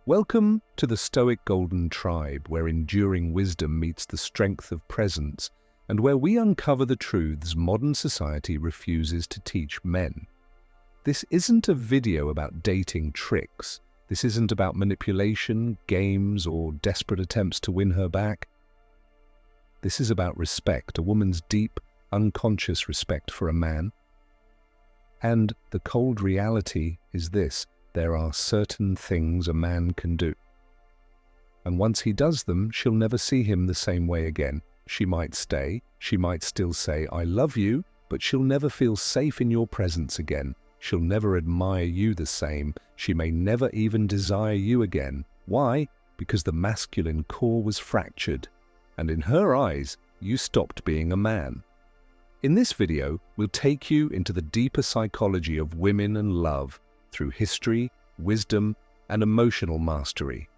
Welcome to the Stoic Golden Tribe, where enduring wisdom meets the strength of presence, and where we uncover the truths modern society refuses to teach men. This isn't a video about dating tricks. This isn't about manipulation, games, or desperate attempts to win her back. This is about respect, a woman's deep, unconscious respect for a man. And the cold reality is this: there are certain things a man can do. And once he does them, she'll never see him the same way again. She might stay, she might still say, "I love you," but she'll never feel safe in your presence again. She'll never admire you the same. She may never even desire you again. Why? Because the masculine core was fractured, and in her eyes, you stopped being a man. In this video, we'll take you into the deeper psychology of women and love through history, wisdom, and emotional mastery.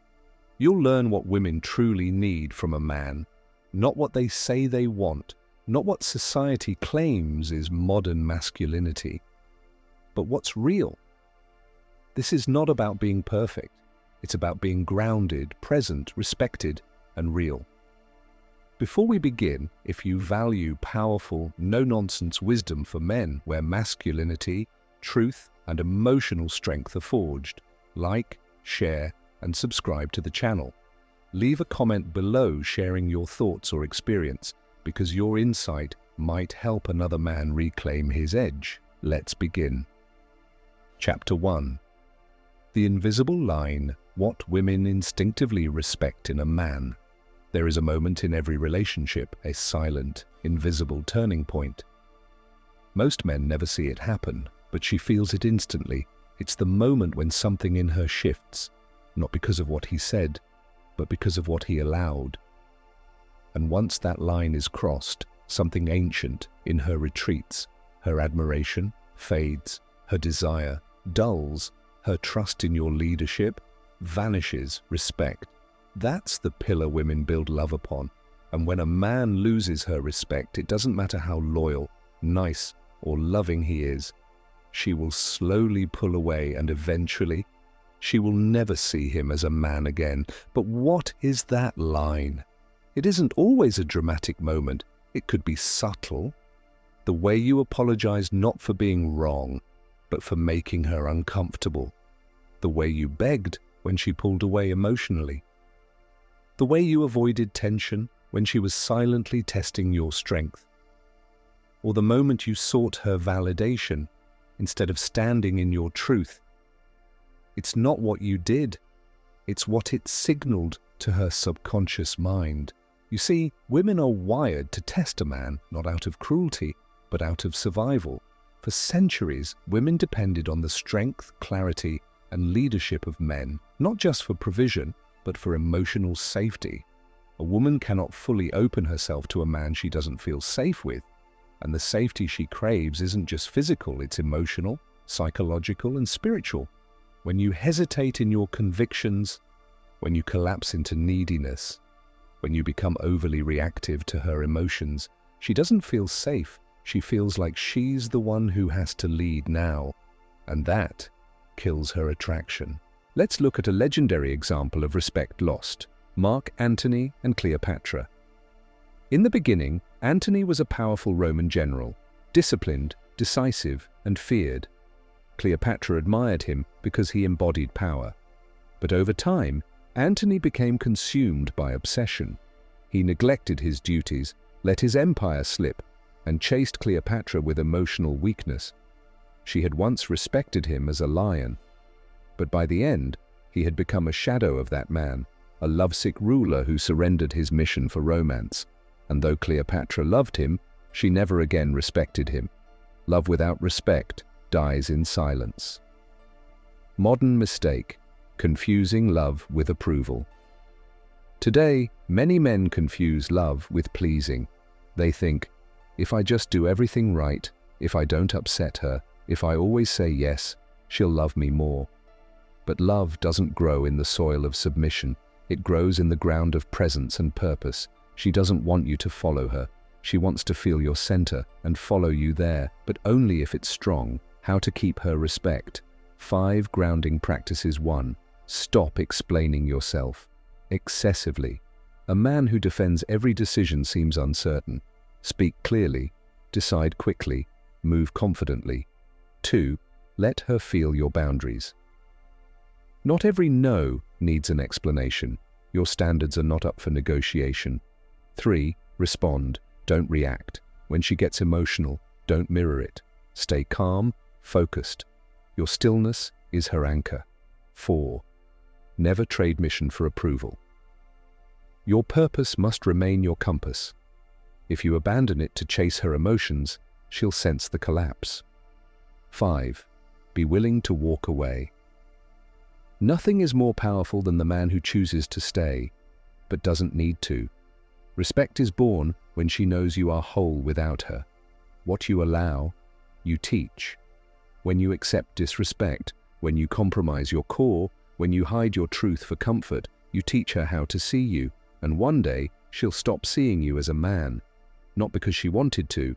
You'll learn what women truly need from a man, not what they say they want, not what society claims is modern masculinity, but what's real. This is not about being perfect. It's about being grounded, present, respected, and real. Before we begin, if you value powerful, no-nonsense wisdom for men where masculinity, truth, and emotional strength are forged, like, share, and subscribe to the channel. Leave a comment below sharing your thoughts or experience, because your insight might help another man reclaim his edge. Let's begin. Chapter 1. The invisible line: what women instinctively respect in a man. There is a moment in every relationship, a silent, invisible turning point. Most men never see it happen, but she feels it instantly. It's the moment when something in her shifts, not because of what he said, but because of what he allowed. And once that line is crossed, something ancient in her retreats. Her admiration fades, her desire dulls, her trust in your leadership vanishes. Respect. That's the pillar women build love upon. And when a man loses her respect, it doesn't matter how loyal, nice, or loving he is. She will slowly pull away, and eventually, she will never see him as a man again. But what is that line? It isn't always a dramatic moment. It could be subtle. The way you apologize not for being wrong, but for making her uncomfortable. The way you begged when she pulled away emotionally. The way you avoided tension when she was silently testing your strength. Or the moment you sought her validation instead of standing in your truth. It's not what you did, it's what it signaled to her subconscious mind. You see, women are wired to test a man, not out of cruelty, but out of survival. For centuries, women depended on the strength, clarity, and leadership of men, not just for provision, but for emotional safety. A woman cannot fully open herself to a man she doesn't feel safe with. And the safety she craves isn't just physical, it's emotional, psychological, and spiritual. When you hesitate in your convictions, when you collapse into neediness, when you become overly reactive to her emotions, she doesn't feel safe. She feels like she's the one who has to lead now. And that kills her attraction. Let's look at a legendary example of respect lost: Mark Antony and Cleopatra. In the beginning, Antony was a powerful Roman general, disciplined, decisive, and feared. Cleopatra admired him because he embodied power. But over time, Antony became consumed by obsession. He neglected his duties, let his empire slip, and chased Cleopatra with emotional weakness. She had once respected him as a lion, but by the end, he had become a shadow of that man, a lovesick ruler who surrendered his mission for romance. And though Cleopatra loved him, she never again respected him. Love without respect dies in silence. Modern mistake: confusing love with approval. Today, many men confuse love with pleasing. They think, if I just do everything right, if I don't upset her, if I always say yes, she'll love me more. But love doesn't grow in the soil of submission. It grows in the ground of presence and purpose. She doesn't want you to follow her. She wants to feel your center and follow you there, but only if it's strong. How to keep her respect. 5 grounding practices. 1. Stop explaining yourself excessively. A man who defends every decision seems uncertain. Speak clearly, decide quickly, move confidently. 2. Let her feel your boundaries. Not every no needs an explanation. Your standards are not up for negotiation. 3. Respond, don't react. When she gets emotional, don't mirror it. Stay calm, focused. Your stillness is her anchor. 4. Never trade mission for approval. Your purpose must remain your compass. If you abandon it to chase her emotions, she'll sense the collapse. 5. Be willing to walk away. Nothing is more powerful than the man who chooses to stay, but doesn't need to. Respect is born when she knows you are whole without her. What you allow, you teach. When you accept disrespect, when you compromise your core, when you hide your truth for comfort, you teach her how to see you, and one day she'll stop seeing you as a man. Not because she wanted to,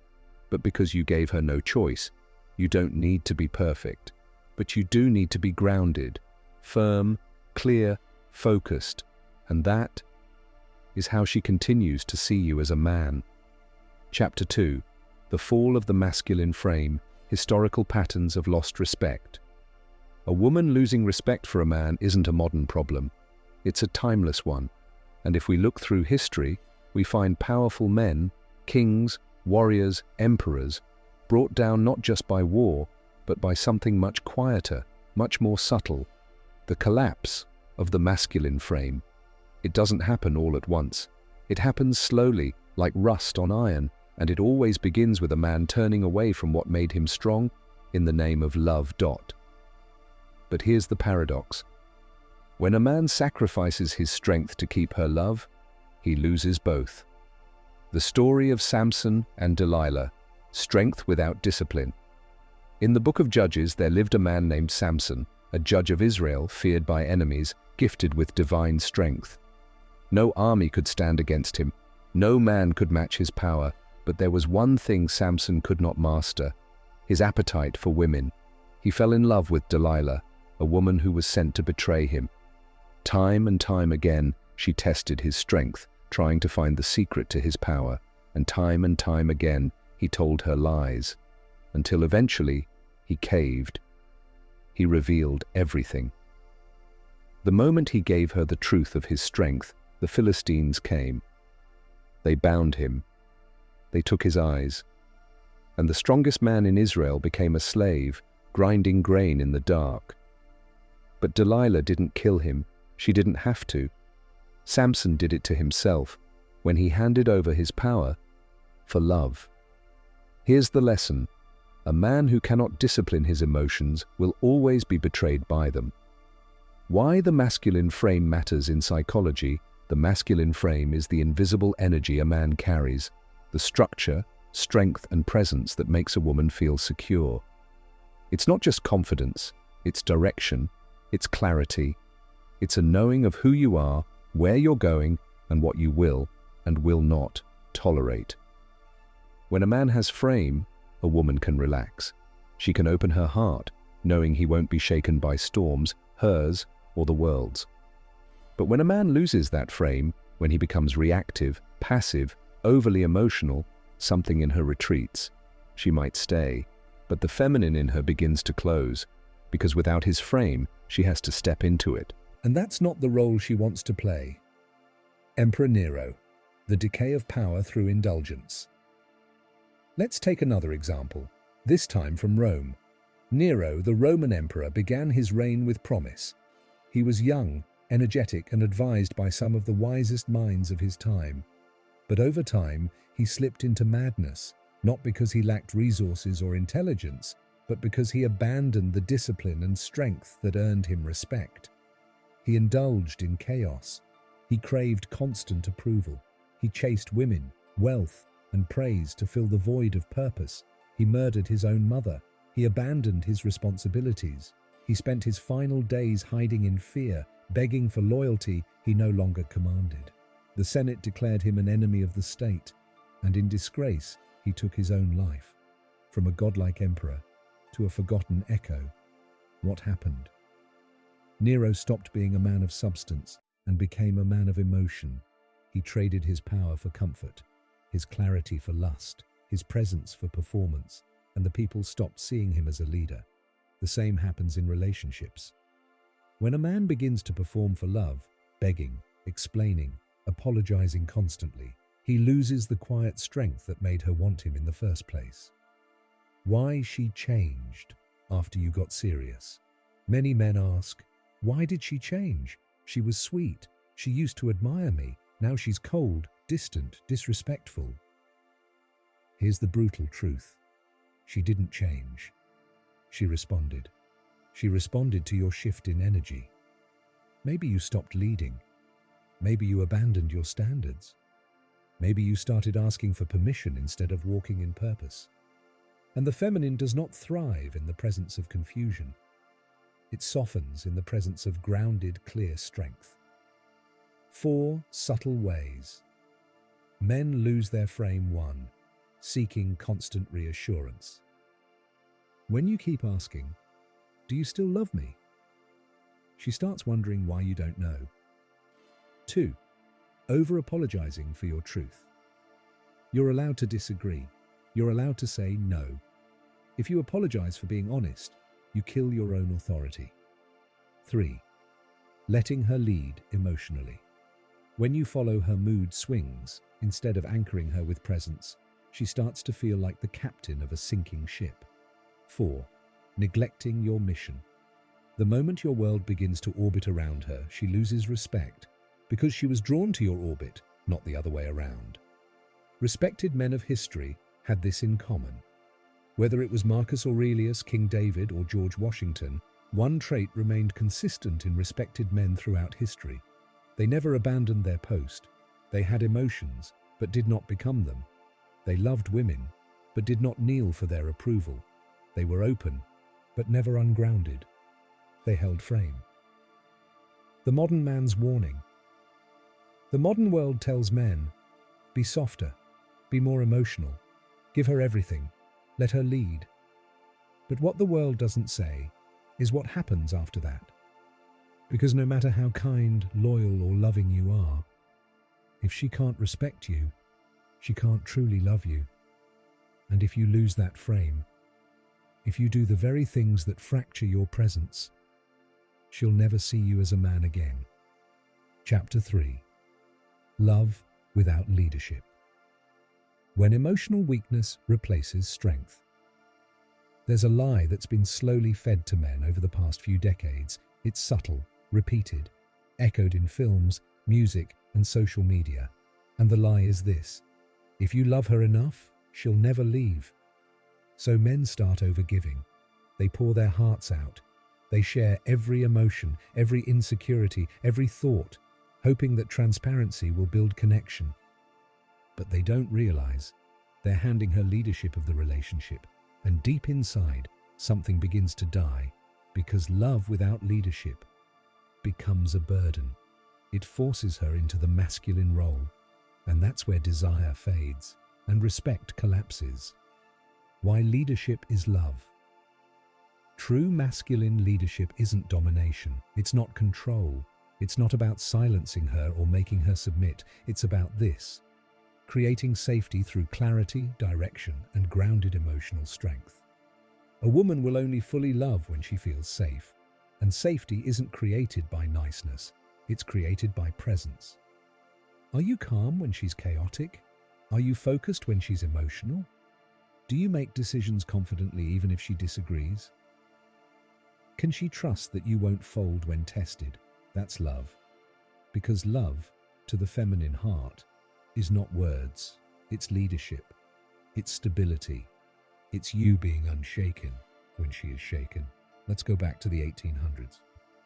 but because you gave her no choice. You don't need to be perfect, but you do need to be grounded, firm, clear, focused, and that is how she continues to see you as a man. Chapter 2. The Fall of the Masculine Frame, Historical Patterns of Lost Respect. A woman losing respect for a man isn't a modern problem. It's a timeless one. And if we look through history, we find powerful men, kings, warriors, emperors, brought down not just by war, but by something much quieter, much more subtle, the collapse of the masculine frame. It doesn't happen all at once. It happens slowly, like rust on iron, and it always begins with a man turning away from what made him strong in the name of love. But here's the paradox. When a man sacrifices his strength to keep her love, he loses both. The story of Samson and Delilah, strength without discipline. In the book of Judges, there lived a man named Samson, a judge of Israel, feared by enemies, gifted with divine strength. No army could stand against him. No man could match his power, but there was one thing Samson could not master: his appetite for women. He fell in love with Delilah, a woman who was sent to betray him. Time and time again, she tested his strength, trying to find the secret to his power, and time again, he told her lies, until eventually, he caved. He revealed everything. The moment he gave her the truth of his strength, the Philistines came. They bound him. They took his eyes. And the strongest man in Israel became a slave, grinding grain in the dark. But Delilah didn't kill him. She didn't have to. Samson did it to himself when he handed over his power for love. Here's the lesson. A man who cannot discipline his emotions will always be betrayed by them. Why the masculine frame matters in psychology. The masculine frame is the invisible energy a man carries, the structure, strength, and presence that makes a woman feel secure. It's not just confidence, it's direction, it's clarity. It's a knowing of who you are, where you're going, and what you will and will not tolerate. When a man has frame, a woman can relax. She can open her heart, knowing he won't be shaken by storms, hers or the world's. But when a man loses that frame, when he becomes reactive, passive, overly emotional, something in her retreats. She might stay, but the feminine in her begins to close, because without his frame, she has to step into it. And that's not the role she wants to play. Emperor Nero, the decay of power through indulgence. Let's take another example, this time from Rome. Nero, the Roman emperor, began his reign with promise. He was young, energetic, and advised by some of the wisest minds of his time. But over time, he slipped into madness, not because he lacked resources or intelligence, but because he abandoned the discipline and strength that earned him respect. He indulged in chaos. He craved constant approval. He chased women, wealth, and praise to fill the void of purpose. He murdered his own mother. He abandoned his responsibilities. He spent his final days hiding in fear, begging for loyalty he no longer commanded. The Senate declared him an enemy of the state, and in disgrace, he took his own life. From a godlike emperor to a forgotten echo, what happened? Nero stopped being a man of substance and became a man of emotion. He traded his power for comfort, his clarity for lust, his presence for performance, and the people stopped seeing him as a leader. The same happens in relationships. When a man begins to perform for love, begging, explaining, apologizing constantly, he loses the quiet strength that made her want him in the first place. Why she changed after you got serious? Many men ask, why did she change? She was sweet. She used to admire me. Now she's cold, distant, disrespectful. Here's the brutal truth. She didn't change. She responded. She responded to your shift in energy. Maybe you stopped leading. Maybe you abandoned your standards. Maybe you started asking for permission instead of walking in purpose. And the feminine does not thrive in the presence of confusion. It softens in the presence of grounded, clear strength. 4 subtle ways. Men lose their frame. 1. Seeking constant reassurance. When you keep asking, do you still love me? She starts wondering why you don't know. 2. Over-apologizing for your truth. You're allowed to disagree. You're allowed to say no. If you apologize for being honest, you kill your own authority. 3. Letting her lead emotionally. When you follow her mood swings, instead of anchoring her with presence, she starts to feel like the captain of a sinking ship. 4. Neglecting your mission. The moment your world begins to orbit around her, she loses respect, because she was drawn to your orbit, not the other way around. Respected men of history had this in common. Whether it was Marcus Aurelius, King David, or George Washington, one trait remained consistent in respected men throughout history. They never abandoned their post. They had emotions, but did not become them. They loved women, but did not kneel for their approval. They were open, but never ungrounded. They held frame. The modern man's warning. The modern world tells men, be softer, be more emotional, give her everything, let her lead. But what the world doesn't say is what happens after that. Because no matter how kind, loyal, or loving you are, if she can't respect you, she can't truly love you. And if you lose that frame, if you do the very things that fracture your presence, she'll never see you as a man again. Chapter 3. Love without leadership. When emotional weakness replaces strength. There's a lie that's been slowly fed to men over the past few decades. It's subtle, repeated, echoed in films, music, and social media. And the lie is this: if you love her enough, she'll never leave. So men start overgiving. They pour their hearts out. They share every emotion, every insecurity, every thought, hoping that transparency will build connection. But they don't realize they're handing her leadership of the relationship, and deep inside, something begins to die, because love without leadership becomes a burden. It forces her into the masculine role, and that's where desire fades and respect collapses. Why leadership is love. True masculine leadership isn't domination. It's not control. It's not about silencing her or making her submit. It's about this: creating safety through clarity, direction, and grounded emotional strength. A woman will only fully love when she feels safe, and safety isn't created by niceness. It's created by presence. Are you calm when she's chaotic? Are you focused when she's emotional? Do you make decisions confidently even if she disagrees? Can she trust that you won't fold when tested? That's love. Because love, to the feminine heart, is not words. It's leadership. It's stability. It's you being unshaken when she is shaken. Let's go back to the 1800s.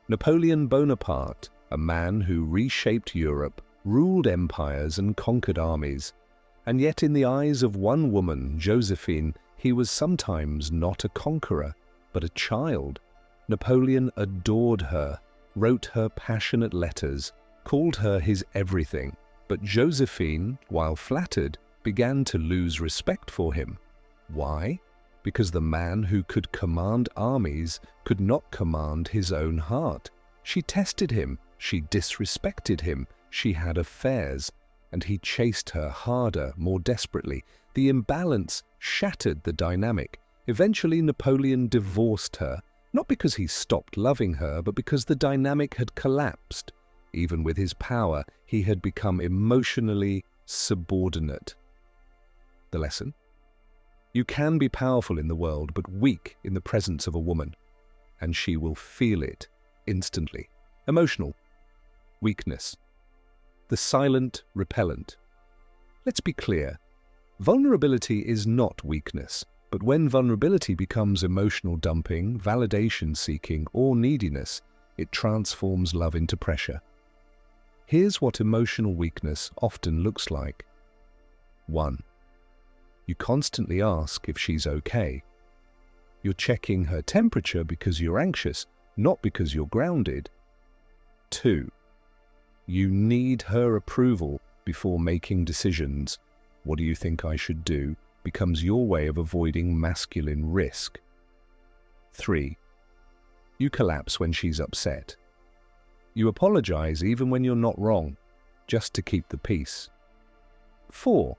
Napoleon Bonaparte, a man who reshaped Europe, ruled empires and conquered armies, and yet in the eyes of one woman, Josephine, he was sometimes not a conqueror, but a child. Napoleon adored her, wrote her passionate letters, called her his everything, but Josephine, while flattered, began to lose respect for him. Why? Because the man who could command armies could not command his own heart. She tested him, she disrespected him, she had affairs, and he chased her harder, more desperately. The imbalance shattered the dynamic. Eventually, Napoleon divorced her, not because he stopped loving her, but because the dynamic had collapsed. Even with his power, he had become emotionally subordinate. The lesson? You can be powerful in the world, but weak in the presence of a woman, and she will feel it instantly. Emotional weakness. The silent repellent. Let's be clear. Vulnerability is not weakness, but when vulnerability becomes emotional dumping, validation seeking, or neediness, it transforms love into pressure. Here's what emotional weakness often looks like. 1. You constantly ask if she's okay. You're checking her temperature because you're anxious, not because you're grounded. 2. You need her approval before making decisions. What do you think I should do? Becomes your way of avoiding masculine risk. 3. You collapse when she's upset. You apologize even when you're not wrong, just to keep the peace. 4.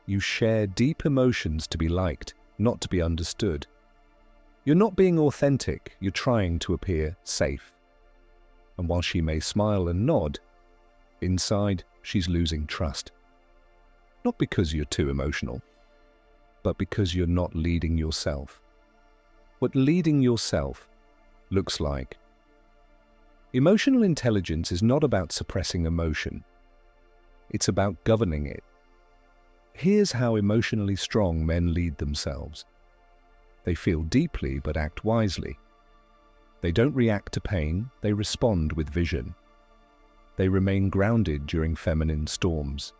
You share deep emotions to be liked, not to be understood. You're not being authentic, you're trying to appear safe. And while she may smile and nod, inside she's losing trust. Not because you're too emotional, but because you're not leading yourself. What leading yourself looks like. Emotional intelligence is not about suppressing emotion. It's about governing it. Here's how emotionally strong men lead themselves. They feel deeply but act wisely. They don't react to pain, they respond with vision. They remain grounded during feminine storms.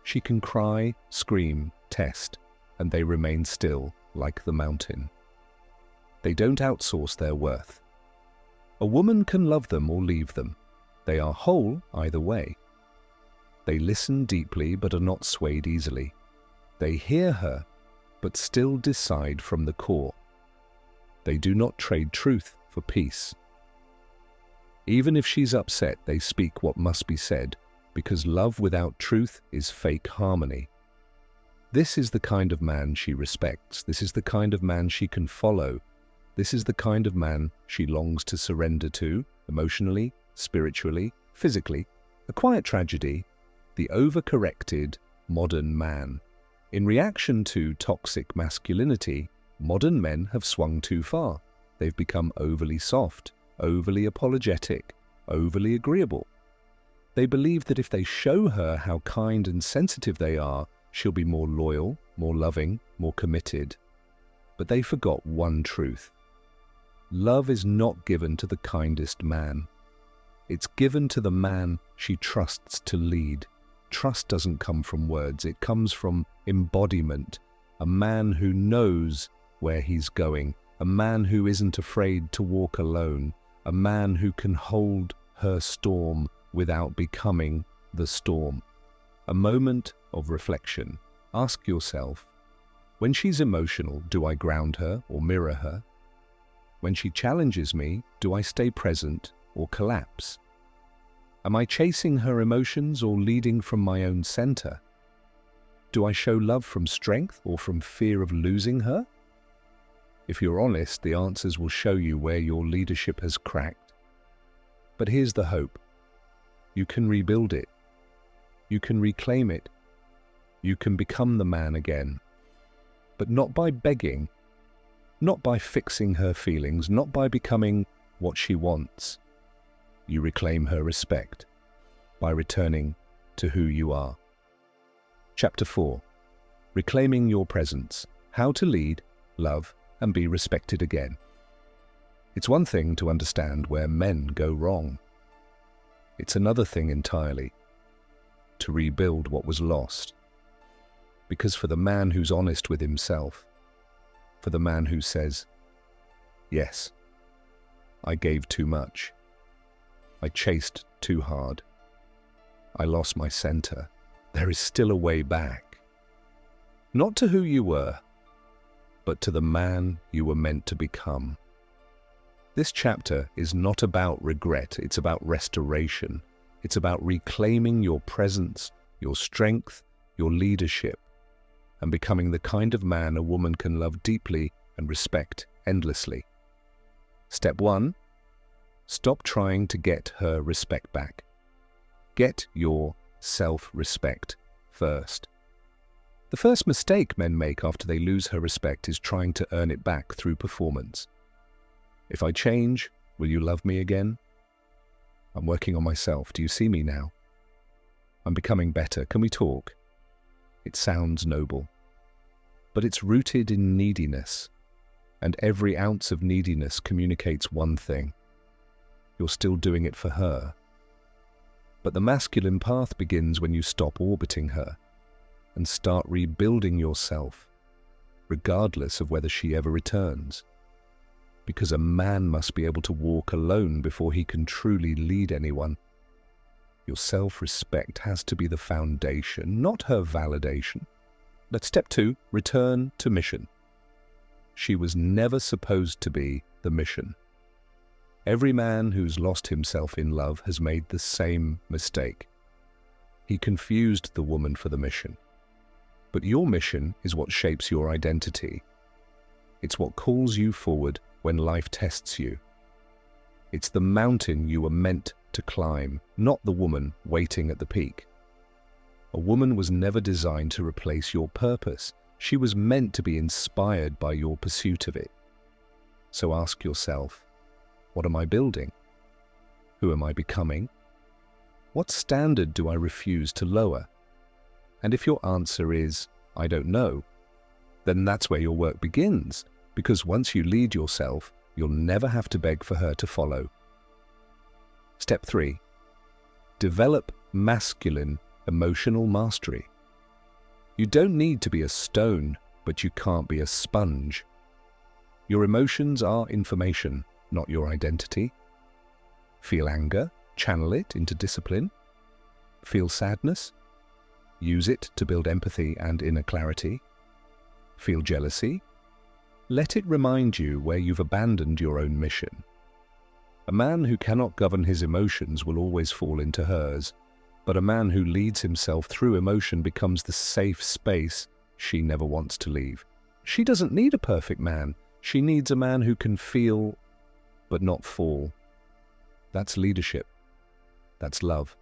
She can cry, scream, test, and they remain still like the mountain. They don't outsource their worth. A woman can love them or leave them. They are whole either way. They listen deeply but are not swayed easily. They hear her but still decide from the core. They do not trade truth for peace. Even if she's upset, they speak what must be said, because love without truth is fake harmony. This is the kind of man she respects. This is the kind of man she can follow. This is the kind of man she longs to surrender to, emotionally, spiritually, physically. A quiet tragedy, the overcorrected modern man. In reaction to toxic masculinity, modern men have swung too far. They've become overly soft, overly apologetic, overly agreeable. They believe that if they show her how kind and sensitive they are, she'll be more loyal, more loving, more committed. But they forgot one truth. Love is not given to the kindest man. It's given to the man she trusts to lead. Trust doesn't come from words, it comes from embodiment. A man who knows where he's going, a man who isn't afraid to walk alone, a man who can hold her storm without becoming the storm. A moment of reflection. Ask yourself, when she's emotional, do I ground her or mirror her? When she challenges me, do I stay present or collapse? Am I chasing her emotions or leading from my own center? Do I show love from strength or from fear of losing her? If you're honest, the answers will show you where your leadership has cracked. But here's the hope. You can rebuild it. You can reclaim it. You can become the man again. But not by begging, not by fixing her feelings, not by becoming what she wants. You reclaim her respect by returning to who you are. Chapter 4. Reclaiming your presence. How to lead, love, and be respected again. It's one thing to understand where men go wrong. It's another thing entirely to rebuild what was lost. Because for the man who's honest with himself, for the man who says, yes, I gave too much, I chased too hard, I lost my center, there is still a way back. Not to who you were, but to the man you were meant to become. This chapter is not about regret, it's about restoration. It's about reclaiming your presence, your strength, your leadership, and becoming the kind of man a woman can love deeply and respect endlessly. Step 1. Stop trying to get her respect back. Get your self-respect first. The first mistake men make after they lose her respect is trying to earn it back through performance. If I change, will you love me again? I'm working on myself. Do you see me now? I'm becoming better. Can we talk? It sounds noble, but it's rooted in neediness, and every ounce of neediness communicates one thing. You're still doing it for her. But the masculine path begins when you stop orbiting her and start rebuilding yourself, regardless of whether she ever returns. Because a man must be able to walk alone before he can truly lead anyone. Your self-respect has to be the foundation, not her validation. Let's step 2, return to mission. She was never supposed to be the mission. Every man who's lost himself in love has made the same mistake. He confused the woman for the mission. But your mission is what shapes your identity. It's what calls you forward when life tests you. It's the mountain you were meant to climb, not the woman waiting at the peak. A woman was never designed to replace your purpose. She was meant to be inspired by your pursuit of it. So ask yourself, what am I building? Who am I becoming? What standard do I refuse to lower? And if your answer is, I don't know, then that's where your work begins. Because once you lead yourself, you'll never have to beg for her to follow. Step 3. Develop masculine emotional mastery. You don't need to be a stone, but you can't be a sponge. Your emotions are information, not your identity. Feel anger, channel it into discipline. Feel sadness, use it to build empathy and inner clarity. Feel jealousy, let it remind you where you've abandoned your own mission. A man who cannot govern his emotions will always fall into hers, but a man who leads himself through emotion becomes the safe space she never wants to leave. She doesn't need a perfect man. She needs a man who can feel, but not fall. That's leadership. That's love.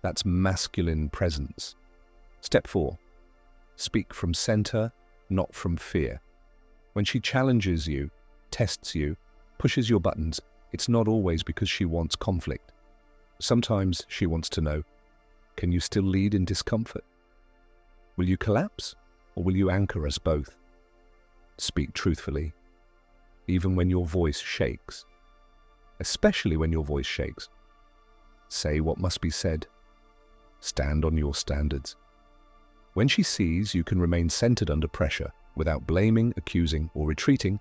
That's masculine presence. Step 4. Speak from center, not from fear. When she challenges you, tests you, pushes your buttons, it's not always because she wants conflict. Sometimes she wants to know, can you still lead in discomfort? Will you collapse, or will you anchor us both? Speak truthfully, even when your voice shakes. Especially when your voice shakes. Say what must be said. Stand on your standards. When she sees you can remain centered under pressure, without blaming, accusing, or retreating,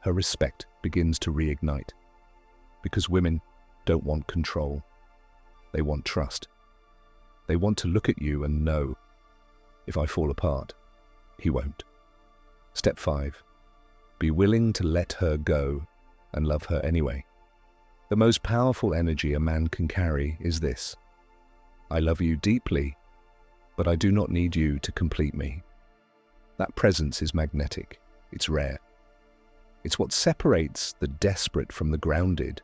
her respect begins to reignite. Because women don't want control. They want trust. They want to look at you and know, if I fall apart, he won't. Step 5. Be willing to let her go and love her anyway. The most powerful energy a man can carry is this. I love you deeply, but I do not need you to complete me. That presence is magnetic. It's rare. It's what separates the desperate from the grounded.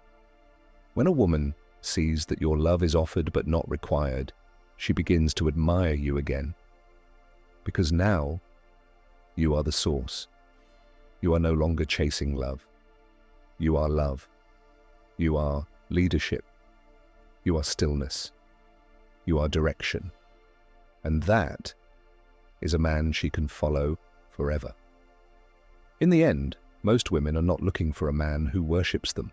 When a woman sees that your love is offered but not required, she begins to admire you again. Because now, you are the source. You are no longer chasing love. You are love. You are leadership. You are stillness. You are direction. And that is a man she can follow forever. In the end, most women are not looking for a man who worships them.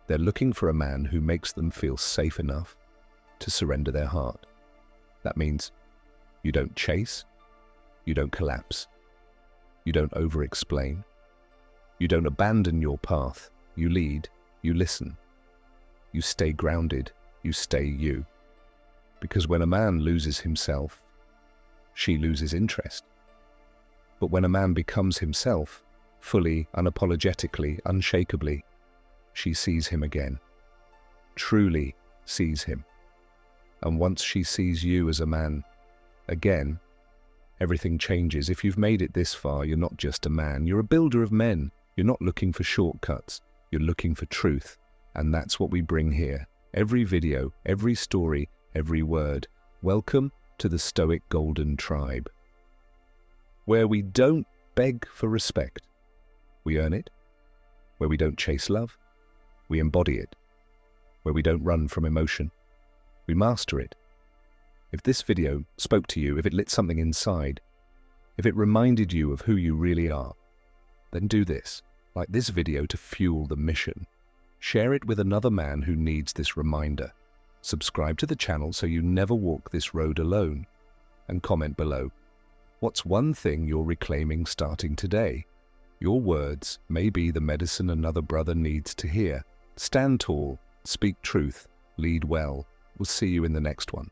They're looking for a man who makes them feel safe enough to surrender their heart. That means you don't chase, you don't collapse, you don't over-explain, you don't abandon your path, you lead, you listen, you stay grounded, you stay you. Because when a man loses himself, she loses interest. But when a man becomes himself, fully, unapologetically, unshakably, she sees him again, truly sees him. And once she sees you as a man again, everything changes. If you've made it this far, you're not just a man, you're a builder of men. You're not looking for shortcuts, you're looking for truth. And that's what we bring here. Every video, every story, every word. Welcome to the Stoic Golden Tribe, where we don't beg for respect, we earn it. Where we don't chase love, we embody it. Where we don't run from emotion, we master it. If this video spoke to you, if it lit something inside, if it reminded you of who you really are, then do this. Like this video to fuel the mission. Share it with another man who needs this reminder. Subscribe to the channel so you never walk this road alone. And comment below. What's one thing you're reclaiming starting today? Your words may be the medicine another brother needs to hear. Stand tall, speak truth, lead well. We'll see you in the next one.